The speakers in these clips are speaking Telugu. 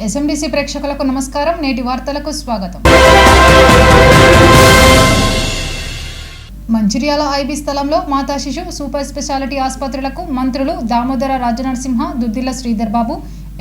ఎస్ఎంబీసీ ప్రేక్షకులకు నమస్కారం. నేటి వార్తలకు స్వాగతం. మంచిర్యాల ఐబీ స్థలంలో మాతా శిశు సూపర్ స్పెషాలిటీ ఆసుపత్రులకు మంత్రులు దామోదర రాజనరసింహ, దుద్దిల్ల శ్రీధర్ బాబు,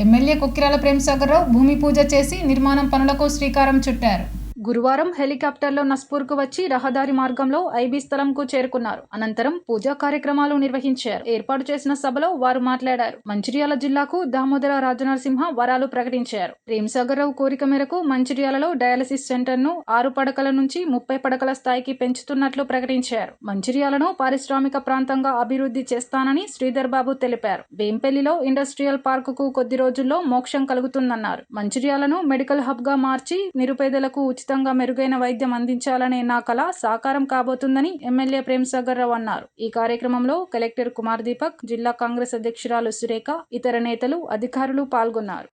ఎమ్మెల్యే కొక్కిరాల ప్రేమసాగర్ రావు భూమి పూజ చేసి నిర్మాణం పనులకు శ్రీకారం చుట్టారు. గురువారం హెలికాప్టర్లో నస్పూర్కు వచ్చి రహదారి మార్గంలో ఐబీ స్థలంకు చేరుకున్నారు. అనంతరం పూజా కార్యక్రమాలు నిర్వహించారు. ఏర్పాటు చేసిన సభలో వారు మాట్లాడారు. మంచిర్యాల జిల్లాకు దామోదర రాజనరసింహ వరాలు ప్రకటించారు. ప్రేమసాగర్ రావు కోరిక మేరకు మంచిర్యాలలో డయాలసిస్ సెంటర్ను 6 పడకల నుంచి 30 పడకల స్థాయికి పెంచుతున్నట్లు ప్రకటించారు. మంచిర్యాలను పారిశ్రామిక ప్రాంతంగా అభివృద్ధి చేస్తానని శ్రీధర్ బాబు తెలిపారు. వేంపల్లిలో ఇండస్ట్రియల్ పార్కుకు కొద్ది రోజుల్లో మోక్షం కలుగుతుందన్నారు. మంచిర్యాలను మెడికల్ హబ్ గా మార్చి నిరుపేదలకు ఉచితంగా మెరుగైన వైద్యం అందించాలనే నా కల సాకారం కాబోతుందని ఎమ్మెల్యే ప్రేమసాగర్ రావు అన్నారు. ఈ కార్యక్రమంలో కలెక్టర్ కుమార్ దీపక్, జిల్లా కాంగ్రెస్ అధ్యక్షురాలు సురేఖ, ఇతర నేతలు, అధికారులు పాల్గొన్నారు.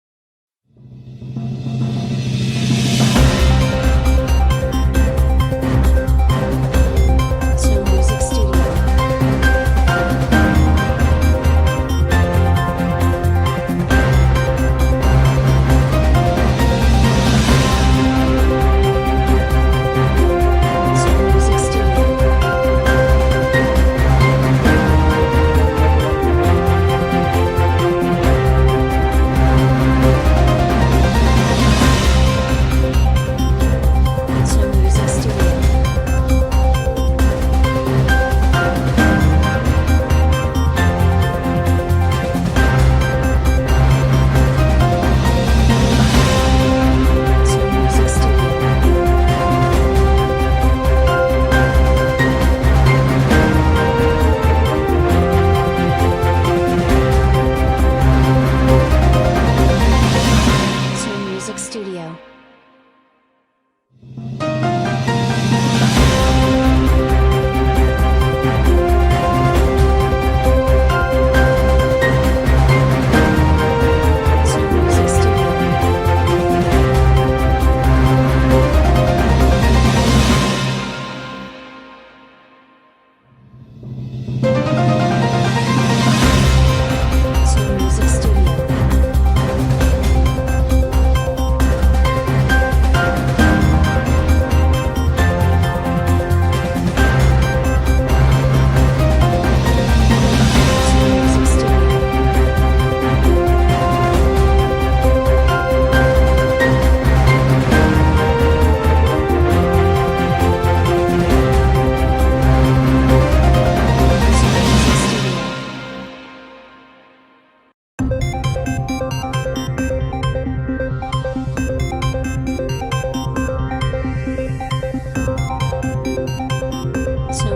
Studio.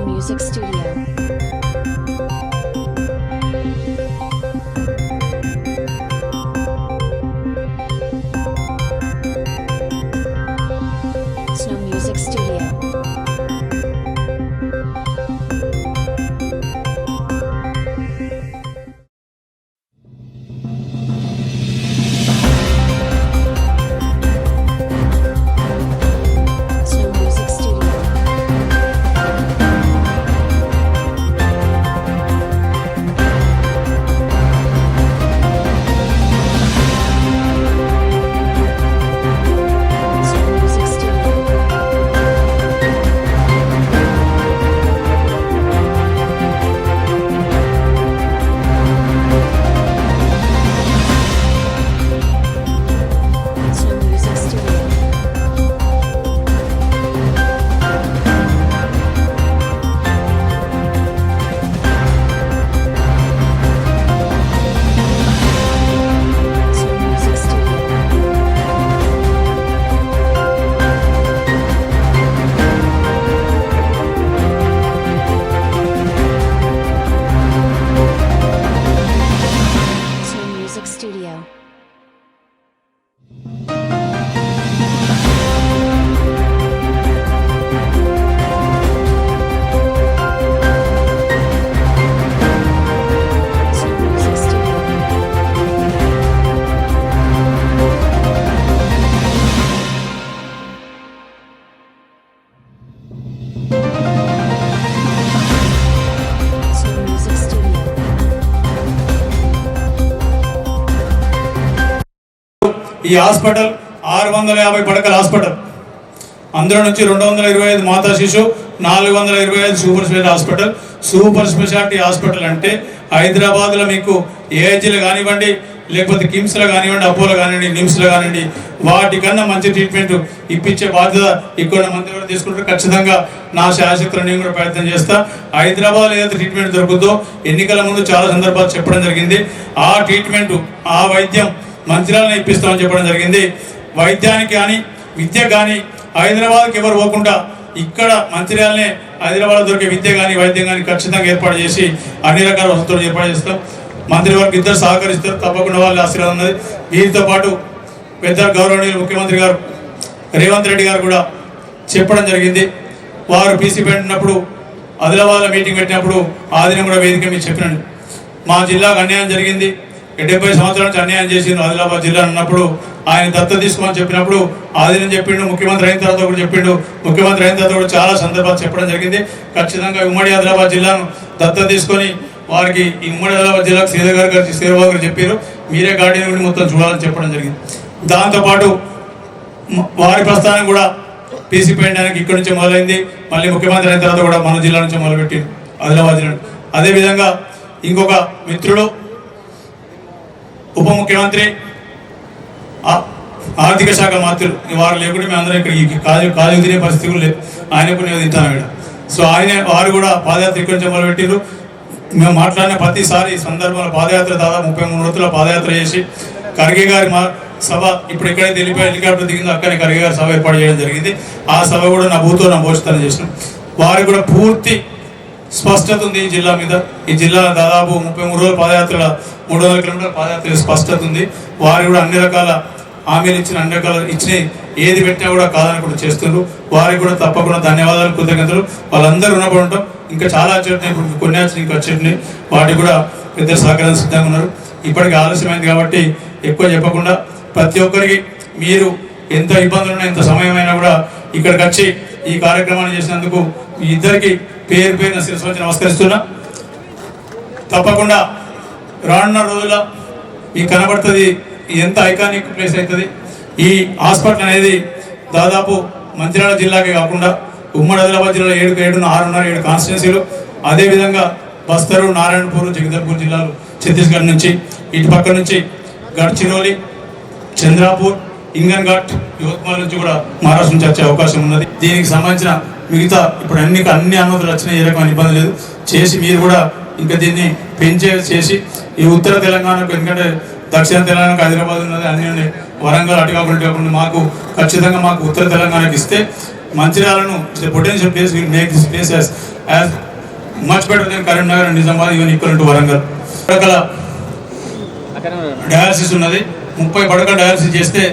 Music Studio. Snow Music Studio. ఈ హాస్పిటల్ 650 పడకల హాస్పిటల్. అందులో నుంచి 225 మాతా శిశు, 425 super speciality hospital. Super speciality hospital అంటే హైదరాబాద్లో మీకు ఏహెచ్లో కానివ్వండి, లేకపోతే కిమ్స్లో కానివ్వండి, అపోలో కానివ్వండి, నిమ్స్లో కానివ్వండి, వాటికన్నా మంచి ట్రీట్మెంట్ ఇప్పించే బాధ్యత ఇక్కడ మంది కూడా తీసుకుంటారు. ఖచ్చితంగా నా శాశక్తులు నేను కూడా ప్రయత్నం చేస్తా. హైదరాబాద్ ఏదైతే ట్రీట్మెంట్ దొరుకుతుందో ఎన్నికల ముందు చాలా సందర్భాలు చెప్పడం జరిగింది. ఆ ట్రీట్మెంట్, ఆ వైద్యం మంచిర్యాలనే ఇప్పిస్తామని చెప్పడం జరిగింది. వైద్యానికి కానీ విద్య కానీ హైదరాబాద్కి ఎవరు పోకుండా ఇక్కడ మంచిర్యాలనే హైదరాబాద్లో దొరికే విద్య కానీ వైద్యం కానీ ఖచ్చితంగా ఏర్పాటు చేసి అన్ని రకాల వసతులు ఏర్పాటు చేస్తాం. మంత్రి వారికి ఇద్దరు సహకరిస్తారు, తప్పకుండా వాళ్ళ ఆశీర్వాదం ఉన్నది. వీరితో పాటు పెద్ద గౌరవనీయులు ముఖ్యమంత్రి గారు రేవంత్ రెడ్డి గారు కూడా చెప్పడం జరిగింది. వారు పీసీ పెట్టినప్పుడు ఆదిలాబాద్లో మీటింగ్ పెట్టినప్పుడు ఆ దినం కూడా వేదిక మీద చెప్పినాను, మా జిల్లాకు అన్యాయం జరిగింది, 70 సంవత్సరాల నుంచి అన్యాయం చేసిండు ఆదిలాబాద్ జిల్లా అన్నప్పుడు ఆయన దత్తత తీసుకోమని చెప్పినప్పుడు ఆదినం చెప్పిండు. ముఖ్యమంత్రి అయిన తర్వాత కూడా చెప్పిండు. ముఖ్యమంత్రి అయిన తర్వాత కూడా చాలా సందర్భాలు చెప్పడం జరిగింది. ఖచ్చితంగా ఉమ్మడి ఆదిలాబాద్ జిల్లాను దత్తత తీసుకొని వారికి ఈ ఉమ్మడి ఆదిలాబాద్ జిల్లాకు శ్రీధర్ గారు చెప్పారు, మీరే గార్డెన్ గురించి మొత్తం చూడాలని చెప్పడం జరిగింది. దాంతోపాటు వారి ప్రస్థానం కూడా పీసీ పెట్టడానికి ఇక్కడి నుంచి మొదలైంది. మళ్ళీ ముఖ్యమంత్రి అయిన తర్వాత కూడా మన జిల్లా నుంచి మొదలుపెట్టింది ఆదిలాబాద్ జిల్లా. అదేవిధంగా ఇంకొక మిత్రుడు ఉప ముఖ్యమంత్రి, ఆర్థిక శాఖ మంత్రులు, వారు లేకుండా మేము అందరం ఇక్కడ కాజు తినే పరిస్థితి కూడా లేదు. ఆయన కొన్ని తింటాం ఇక్కడ. సో వారు కూడా పాదయాత్ర ఇక్కడి నుంచి మొదలుపెట్టారు. మేము మాట్లాడిన ప్రతిసారి సందర్భంలో పాదయాత్ర దాదాపు 33 రోజుల పాదయాత్ర చేసి ఖర్గే గారి సభ ఇప్పుడు ఎక్కడైతే హెలికాప్టర్ దిగిందో అక్కడే ఖర్గే గారి సభ ఏర్పాటు చేయడం జరిగింది. ఆ సభ కూడా నా భూతో నా భోషితాన్ని చేసినాం. వారికి కూడా పూర్తి స్పష్టత ఉంది ఈ జిల్లా మీద. ఈ జిల్లా దాదాపు 33 రోజుల పాదయాత్ర, 300 కిలోమీటర్ల పాదయాత్ర స్పష్టత ఉంది. వారు కూడా అన్ని రకాల హామీలు ఇచ్చిన, అన్ని రకాల ఇచ్చిన ఏది పెట్టినా కూడా కాదని కూడా చేస్తున్నారు. వారికి కూడా తప్పకుండా ధన్యవాదాలు, కృతజ్ఞతలు. వాళ్ళందరూ రుణపడి ఉంటాం. ఇంకా చాలా వచ్చేటినాయి, ఇప్పుడు కొన్ని ఇంకా వచ్చేటినాయి, వాటికి కూడా పెద్దలు సహకారం సిద్ధంగా ఉన్నారు. ఇప్పటికి ఆలస్యమైంది కాబట్టి ఎక్కువ చెప్పకుండా ప్రతి ఒక్కరికి మీరు ఎంత ఇబ్బందులు ఉన్నా, ఎంత సమయమైనా కూడా ఇక్కడికి వచ్చి ఈ కార్యక్రమాన్ని చేసినందుకు మీ ఇద్దరికి పేరు పేరున శిరస్సు వచ్చి నమస్కరిస్తున్నా. తప్పకుండా రానున్న రోజుల్లో మీకు కనబడుతుంది ఎంత ఐకానిక్ ప్లేస్ అవుతుంది. ఈ హాస్పిటల్ అనేది దాదాపు మంచిర్యాల జిల్లాకే కాకుండా ఉమ్మడి ఆదిలాబాద్ జిల్లాలో 7 కాన్స్టిట్యున్సీలు, అదేవిధంగా బస్తరు, నారాయణపూర్, జగదల్పూర్ జిల్లాలు, ఛత్తీస్గఢ్ నుంచి ఇటు పక్క నుంచి గడ్చిరోలి, చంద్రాపూర్, ఇంగన్ఘాట్, యువత్మాల్ నుంచి కూడా మహారాష్ట్ర నుంచి వచ్చే అవకాశం ఉన్నది. దీనికి సంబంధించిన మిగతా ఇప్పుడు అన్ని అనుమతులు వచ్చినాయి, ఏ రకమైన ఇబ్బంది లేదు. చేసి మీరు కూడా ఇంకా దీన్ని చేసి ఈ ఉత్తర తెలంగాణకు, ఎందుకంటే దక్షిణ తెలంగాణకు హైదరాబాద్ ఉన్నది, అన్ని వరంగల్ అటు కాకుండా మాకు ఖచ్చితంగా మాకు ఉత్తర తెలంగాణకి ఇస్తే మంచిర్యాలను potential place will make this place as much better than Karimnagar and Nizamabad, even equal to Warangal. పడకల డయాలసిస్ ఉన్నది, 30 పడకల డయాలసిస్ చేస్తే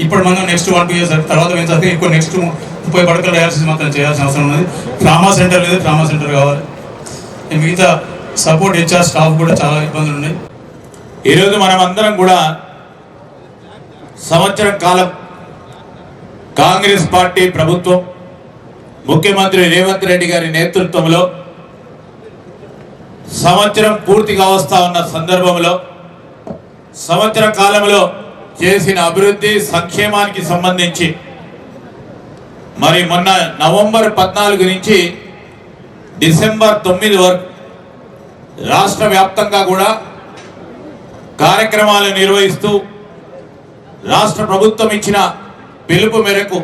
ఇప్పుడు మనం నెక్స్ట్ 1-2 years తర్వాత పెంచాలి. ఎక్కువ నెక్స్ట్ 30 పడకల డయాలసిస్ మాత్రం చేయాల్సిన అవసరం ఉన్నది. ట్రామా సెంటర్ లేదు, ట్రామా సెంటర్ కావాలి. మిగతా సపోర్ట్ హెచ్ఆర్ స్టాఫ్ కూడా చాలా ఇబ్బందులు ఉన్నాయి. ఈరోజు మనం అందరం కూడా సంవత్సరం కాలం కాంగ్రెస్ పార్టీ ప్రభుత్వం, ముఖ్యమంత్రి రేవంత్ రెడ్డి గారి నేతృత్వంలో సంవత్సరం పూర్తిగా వస్తా ఉన్న సందర్భంలో సంవత్సర కాలంలో చేసిన అభివృద్ధి సంక్షేమానికి సంబంధించి మరి మొన్న నవంబర్ 14 నుంచి డిసెంబర్ 9 వరకు రాష్ట్ర వ్యాప్తంగా కూడా కార్యక్రమాలు నిర్వహిస్తూ రాష్ట్ర ప్రభుత్వం ఇచ్చిన పిలుపు మేరకు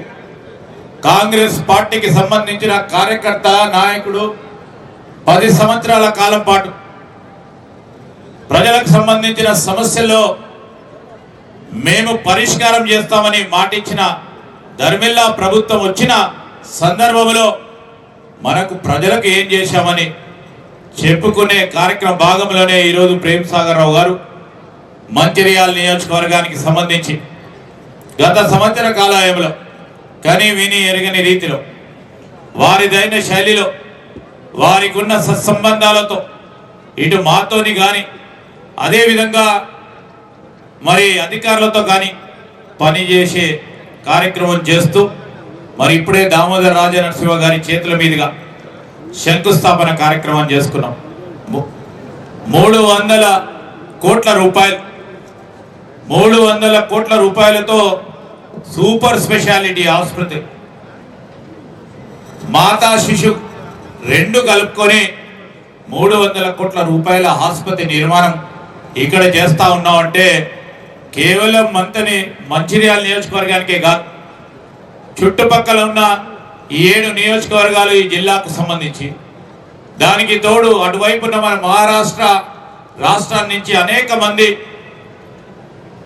కాంగ్రెస్ పార్టీకి సంబంధించిన కార్యకర్త, నాయకుడు 10 సంవత్సరాల కాలం పాటు ప్రజలకు సంబంధించిన సమస్యల్లో మేము పరిష్కారం చేస్తామని మాటిచ్చిన ధర్మిల్లా ప్రభుత్వం వచ్చిన సందర్భంలో మనకు ప్రజలకు ఏం చేశామని చెప్పుకునే కార్యక్రమ భాగంలోనే ఈరోజు ప్రేమ్ సాగర్ రావు గారు మంచిర్యాల నియోజకవర్గానికి సంబంధించి గత సంవత్సర కాలంలో కని విని ఎరగని రీతిలో వారిదైన శైలిలో వారికి ఉన్న సత్సంబంధాలతో ఇటు మాతోని కానీ అదేవిధంగా మరి అధికారులతో కానీ పనిచేసే కార్యక్రమం చేస్తూ మరి ఇప్పుడే దామోదర రాజనరసింహ గారి చేతుల మీదుగా శంకుస్థాపన కార్యక్రమం చేసుకున్నాం. 300 కోట్ల రూపాయలు 300 కోట్ల రూపాయలతో సూపర్ స్పెషాలిటీ ఆసుపత్రి, మాతా శిశు రెండు కలుపుకొని 300 కోట్ల రూపాయల ఆసుపత్రి నిర్మాణం ఇక్కడ చేస్తా ఉన్నామంటే కేవలం మంచిర్యాల నియోజకవర్గానికే కాదు, చుట్టుపక్కల ఉన్న 7 నియోజకవర్గాలు ఈ జిల్లాకు సంబంధించి, దానికి తోడు అటువైపున మన మహారాష్ట్ర రాష్ట్రం నుంచి అనేక మంది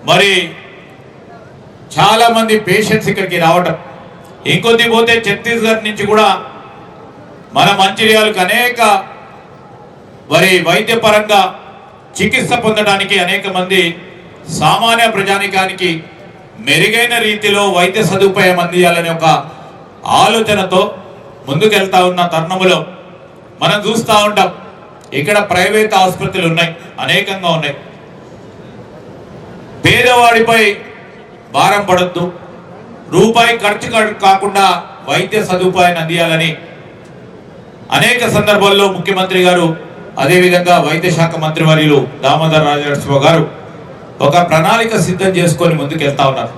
మరి చాలా మంది పేషెంట్స్ ఇక్కడికి రావటం, ఇంకొద్ది పోతే ఛత్తీస్గఢ్ నుంచి కూడా మన మంచిర్యాలకు అనేక మరి వైద్యపరంగా చికిత్స పొందడానికి అనేక మంది సామాన్య ప్రజానికానికి మెరుగైన రీతిలో వైద్య సదుపాయం అందించాలనే ఒక ఆలోచనతో ముందుకెళ్తా ఉన్న తరుణములో మనం చూస్తూ ఉంటాం. ఇక్కడ ప్రైవేట్ ఆసుపత్రులు ఉన్నాయి, అనేకంగా ఉన్నాయి. పేదవాడిపై భారం పడద్దు, రూపాయి ఖర్చు కాకుండా వైద్య సదుపాయాన్ని అందించాలని అనేక సందర్భాల్లో ముఖ్యమంత్రి గారు, అదేవిధంగా వైద్య శాఖ మంత్రి వర్యులు దామోదర్ రాజనరసింహ గారు ఒక ప్రణాళిక సిద్ధం చేసుకొని ముందుకెళ్తా ఉన్నారు.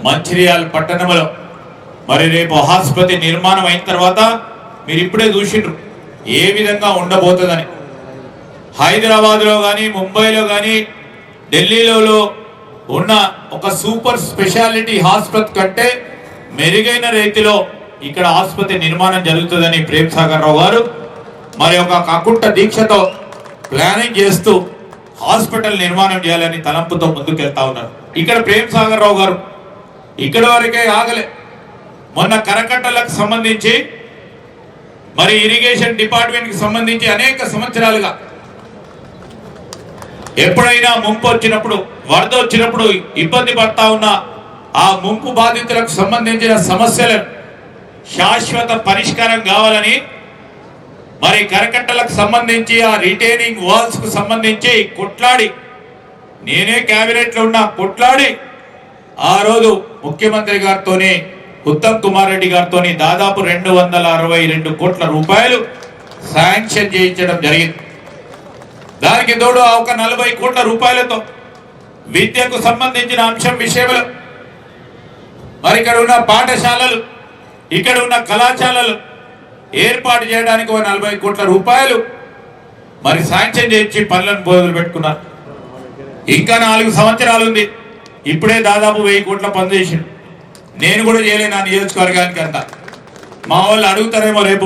మంచిర్యాల పట్టణంలో మరి రేపు ఆసుపత్రి నిర్మాణం అయిన తర్వాత మీరు ఇప్పుడే చూసిండ్రు ఏ విధంగా ఉండబోతుందని. హైదరాబాద్లో కానీ, ముంబైలో కానీ, ఢిల్లీలో ఉన్న ఒక సూపర్ స్పెషాలిటీ హాస్పిటల్ కంటే మెరుగైన రీతిలో ఇక్కడ ఆసుపత్రి నిర్మాణం జరుగుతుందని ప్రేమ్ సాగర్ రావు గారు మరి ఒక అకుంఠ దీక్షతో ప్లానింగ్ చేస్తూ హాస్పిటల్ నిర్మాణం చేయాలని తలంపుతో ముందుకెళ్తా ఉన్నారు. ఇక్కడ ప్రేమ్ సాగర్ రావు గారు ఇక్కడ వరకే ఆగలే, మొన్న కరకట్టలకు సంబంధించి మరి ఇరిగేషన్ డిపార్ట్మెంట్కి సంబంధించి అనేక సంవత్సరాలుగా ఎప్పుడైనా ముంపు వచ్చినప్పుడు, వరద వచ్చినప్పుడు ఇబ్బంది పడతా ఉన్న ఆ ముంపు బాధితులకు సంబంధించిన సమస్యలను శాశ్వత పరిష్కారం కావాలని మరి కరకట్టలకు సంబంధించి ఆ రిటైనింగ్ వాల్స్ కు సంబంధించి కొట్లాడి, నేనే క్యాబినెట్లో ఉన్న కొట్లాడి ఆ రోజు ముఖ్యమంత్రి గారితోని ఉత్తమ్ కుమార్ రెడ్డి గారితో దాదాపు 262 కోట్ల రూపాయలు శాంక్షన్ చేయించడం జరిగింది. దానికి తోడు ఒక 40 కోట్ల రూపాయలతో విద్యకు సంబంధించిన అంశం విషయంలో మరి ఇక్కడ ఉన్న పాఠశాలలు, ఇక్కడ ఉన్న కళాశాలలు ఏర్పాటు చేయడానికి 40 కోట్ల రూపాయలు మరి శాంక్షన్ చేయించి పనులను మొదలు పెట్టుకున్నారు. ఇంకా 4 సంవత్సరాలు ఉంది, ఇప్పుడే దాదాపు 1000 కోట్ల పని చేసిండు. నేను కూడా చేయలే నా నియోజకవర్గానికి అంతా. మా వాళ్ళు అడుగుతారేమో రేపు,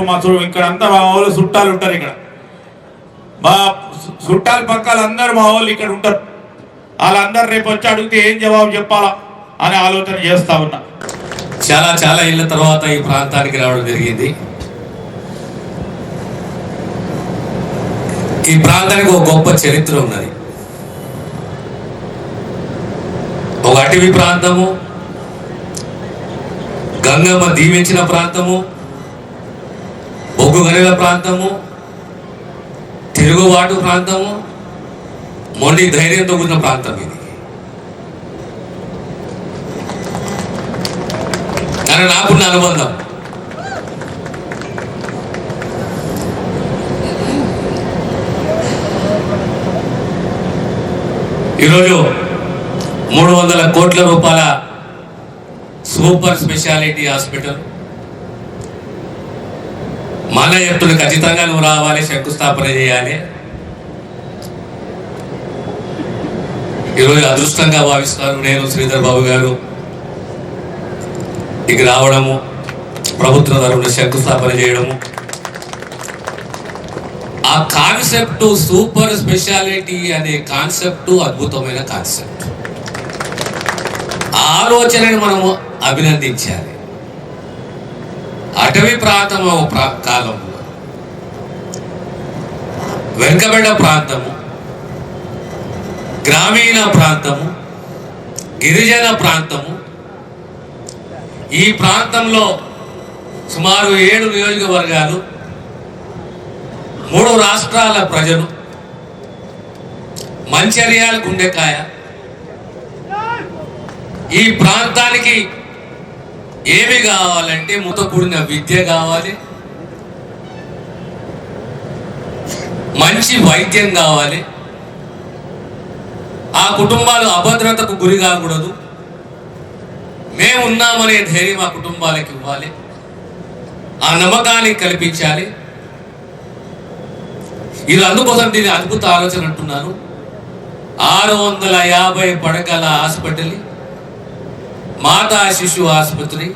ఇక్కడ అంతా మా వాళ్ళు చుట్టాలు ఉంటారు, ఇక్కడ మా చుట్టాలు పక్కలు అందరు మా వాళ్ళు ఇక్కడ ఉంటారు. వాళ్ళందరూ రేపు వచ్చి అడిగితే ఏం జవాబు చెప్పాలా అని ఆలోచన చేస్తా ఉన్నా. చాలా ఏళ్ళ తర్వాత ఈ ప్రాంతానికి రావడం జరిగింది. ఈ ప్రాంతానికి ఒక గొప్ప చరిత్ర ఉన్నది. ఒక అటవీ ప్రాంతము, గంగమ్మ దీవించిన ప్రాంతము, బొగ్గు గనుల ప్రాంతము, తిరుగుబాటు ప్రాంతము, మొండి ధైర్యంతో కూడిన ప్రాంతం ఇది. కానీ నాకున్న అనుబంధం ఈరోజు 300 కోట్ల రూపాయల సూపర్ స్పెషాలిటీ హాస్పిటల్ మన ఎత్తులు ఖచ్చితంగా నువ్వు రావాలి, శంకుస్థాపన చేయాలి. ఈరోజు అదృష్టంగా భావిస్తారు. నేను శ్రీధర్ బాబు గారు ఇక రావడము, ప్రభుత్వం తరఫున శంకుస్థాపన చేయడము, ఆ కాన్సెప్ట్ సూపర్ స్పెషాలిటీ అనే కాన్సెప్ట్ అద్భుతమైన కాన్సెప్ట్. ఆలోచనని మనము అభినందించాలి. అటవీ ప్రాంతం కాలంలో వెనుకబడ్డ ప్రాంతము, గ్రామీణ ప్రాంతము, గిరిజన ప్రాంతము, ఈ ప్రాంతంలో సుమారు 7 నియోజకవర్గాలు, 3 రాష్ట్రాల ప్రజలు, మంచిర్యాల గుండెకాయ. ఈ ప్రాంతానికి ఏమి కావాలంటే మూతో కూడిన విద్య కావాలి, మంచి వైద్యం కావాలి. ఆ కుటుంబాలు అభద్రతకు గురి కాకూడదు. మేము ఉన్నామనే ధైర్యం ఆ కుటుంబాలకు ఇవ్వాలి, ఆ నమ్మకాన్ని కల్పించాలి. ఇది అందుకోసం దీని అద్భుత ఆలోచన అంటున్నాను. 650 పడకల హాస్పిటల్, మాతా శిశు ఆసుపత్రి,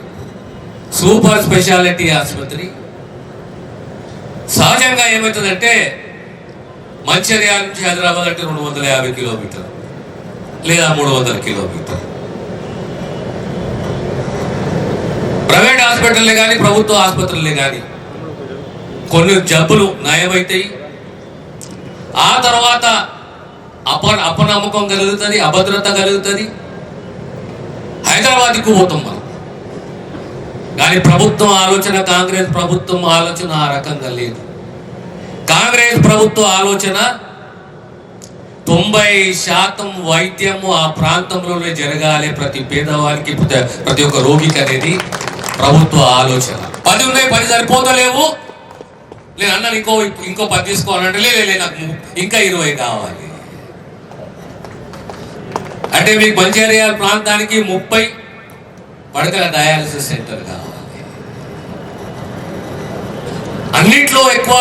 సూపర్ స్పెషాలిటీ ఆసుపత్రి. సహజంగా ఏమవుతుందంటే మంచిర్యాల నుంచి హైదరాబాద్ అంటే 250 కిలోమీటర్లు లేదా 300 కిలోమీటర్లు. ప్రైవేట్ హాస్పిటల్లే కానీ ప్రభుత్వ ఆసుపత్రులే కానీ కొన్ని జబ్బులు నయమవుతాయి. ఆ తర్వాత అపనమ్మకం కలుగుతుంది, అభద్రత కలుగుతుంది. హైదరాబాద్కు పోతాం మనం. కానీ ప్రభుత్వం ఆలోచన, కాంగ్రెస్ ప్రభుత్వం ఆలోచన ఆ రకంగా లేదు. కాంగ్రెస్ ప్రభుత్వ ఆలోచన 90% వైద్యము ఆ ప్రాంతంలోనే జరగాలి, ప్రతి పేదవారికి, ప్రతి ఒక్క రోగికి అనేది ప్రభుత్వ ఆలోచన. 10 ఉన్నాయి, 10 సరిపోతలేవు, నేను అన్నాను ఇంకో 10 తీసుకోవాలంటే లేదు నాకు ఇంకా 20 కావాలి. అంటే మీకు మంచిర్యాల ప్రాంతానికి 30 పడకల డయాలసిస్ సెంటర్ కావాలి. అన్నిట్లో ఎక్కువ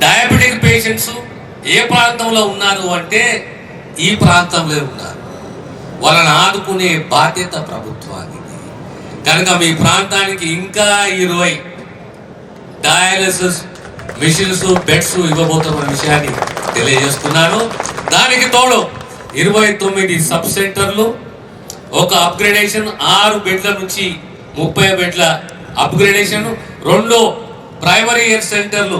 డయాబెటిక్ పేషెంట్స్ ఏ ప్రాంతంలో ఉన్నారు అంటే ఈ ప్రాంతంలో ఉన్నారు. వాళ్ళని ఆదుకునే బాధ్యత ప్రభుత్వానికి. కనుక మీ ప్రాంతానికి ఇంకా 20 డయాలసిస్ మిషన్స్, బెడ్స్ ఇవ్వబోతున్న విషయాన్ని తెలియజేస్తున్నాను. దానికి తోడు 29 సబ్ సెంటర్లు, ఒక అప్గ్రేడేషన్, 6 బెడ్ల నుంచి 30 బెడ్ల అప్గ్రేడేషన్, 2 ప్రైమరీ హెల్త్ సెంటర్లు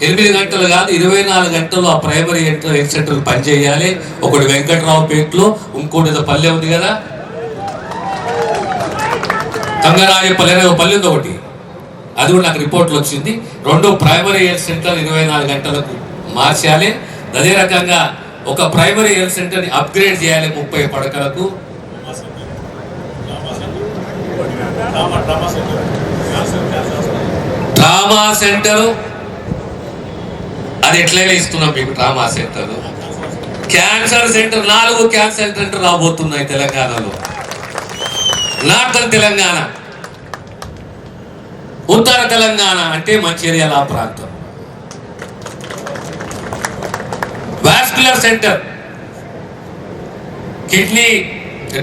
8 గంటలు కాదు 24 గంటలు ఆ ప్రైమరీ హెల్త్ సెంటర్లు పనిచేయాలి. ఒకటి వెంకట్రావుపేటలో, ఇంకోటి పల్లె ఉంది కదా, తంగరాజపల్లి అనే పల్లె ఉంది ఒకటి, అది కూడా నాకు రిపోర్ట్లు వచ్చింది. 2 ప్రైమరీ హెల్త్ సెంటర్లు 24 గంటలకు మార్చాలి. అదే రకంగా ఒక ప్రైమరీ హెల్త్ సెంటర్ని అప్గ్రేడ్ చేయాలి 30 పడకలకు. ట్రామా సెంటర్ అది ఎట్లయినా ఇస్తున్నాం మీకు. Trauma centre, cancer centre, 4 cancer centre రాబోతున్నాయి తెలంగాణలో. నార్తన్ తెలంగాణ, ఉత్తర తెలంగాణ అంటే మంచిర్యాల ప్రాంతం. వాస్కులర్ సెంటర్, కిడ్నీ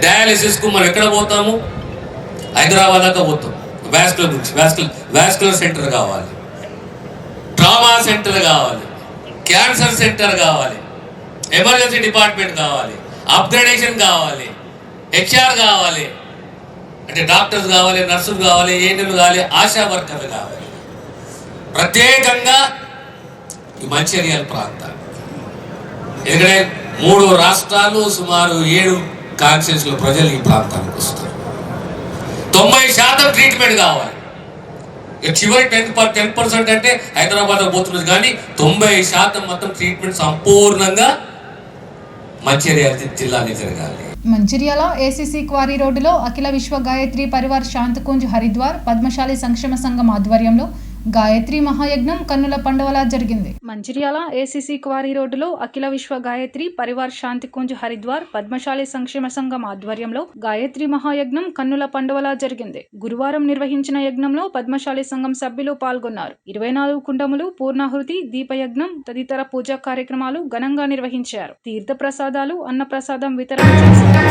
డయాలిసిస్ కు మనం ఎక్కడ పోతాము? హైదరాబాద్ దాకా పోతాం. వాస్కులర్ సెంటర్ కావాలి, ట్రామా సెంటర్ కావాలి, క్యాన్సర్ సెంటర్ కావాలి, ఎమర్జెన్సీ డిపార్ట్మెంట్ కావాలి, అప్గ్రేడేషన్ కావాలి, హెచ్ఆర్ కావాలి, అంటే డాక్టర్స్ కావాలి, నర్సులు కావాలి, ఏఎన్ఎంలు కావాలి, ఆశా వర్కర్లు కావాలి. ప్రత్యేకంగా ఈ మంచిర్యాల ప్రాంతాన్ని, ఎందుకంటే 3 రాష్ట్రాలు సుమారు 7 కాన్స్టిట్యూన్సీల ప్రజలు ఈ ప్రాంతానికి వస్తారు. 90% ట్రీట్మెంట్ కావాలి. చివరి 10% అంటే హైదరాబాద్ పోతున్నది, కానీ 90% మొత్తం ట్రీట్మెంట్ సంపూర్ణంగా మంచిర్యాల జిల్లాలో జరగాలి. మంచిర్యాల ఏసీసీ క్వారీ రోడ్డులో అఖిల విశ్వ గాయత్రి పరివార్ శాంతికుంజ్ హరిద్వార్ పద్మశాలి సంక్షేమ సంఘం ఆధ్వర్యంలో గాయత్రి మహాయజ్ఞం కన్నుల పండువలా జరిగింది. మంచిర్యాల ఏసీసీ క్వారీ రోడ్డులో అఖిల విశ్వ గాయత్రి పరివార్ శాంతికుంజ్ హరిద్వార్ పద్మశాలి సంక్షేమ సంఘం ఆధ్వర్యంలో గాయత్రి మహాయజ్ఞం కన్నుల పండువలా జరిగింది. గురువారం నిర్వహించిన యజ్ఞంలో పద్మశాలి సంఘం సభ్యులు పాల్గొన్నారు. 24 కుండములు, పూర్ణాహుతి, దీపయజ్ఞం తదితర పూజా కార్యక్రమాలు ఘనంగా నిర్వహించారు. తీర్థ ప్రసాదాలు, అన్నప్రసాదం వితరణ చేశారు.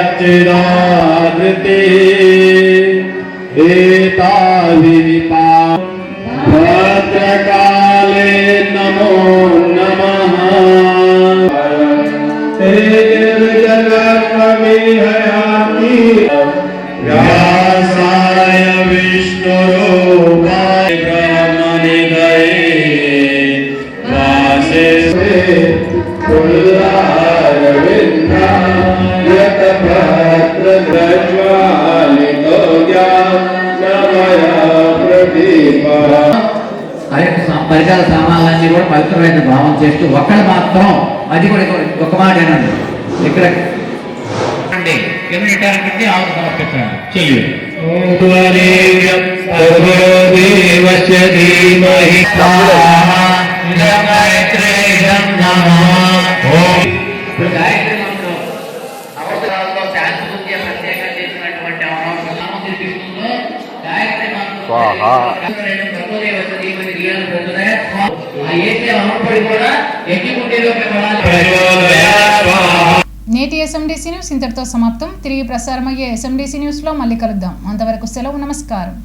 सच्चिदानते एताविपा भद्रकाले नमो नमः तेजगन्मयहयामि व्यासाय विष्णुरूपाय ब्रह्मनिधये वासिष्ठे పరిసర సామాన్లన్నీ కూడా పవిత్రమైన భావం చేస్తూ ఒక్కడు మాత్రం అది కూడా ఒక మాట ఏనండి ఇక్కడ ఎన్నింటి ఆవు సమర్పించండి చెయ్యి గాయత్రి మంత్రం అవసరాల్లో శాంతి ప్రత్యేకంగా చేసినటువంటి చూపిస్తుందో గాయత్రి నేటి ఎస్ఎండిసి న్యూస్ ఇంతటితో సమాప్తం. తిరిగి ప్రసారమయ్యే ఎస్ఎండిసి న్యూస్లో మళ్ళీ కలుద్దాం. అంతవరకు సెలవు. నమస్కారం.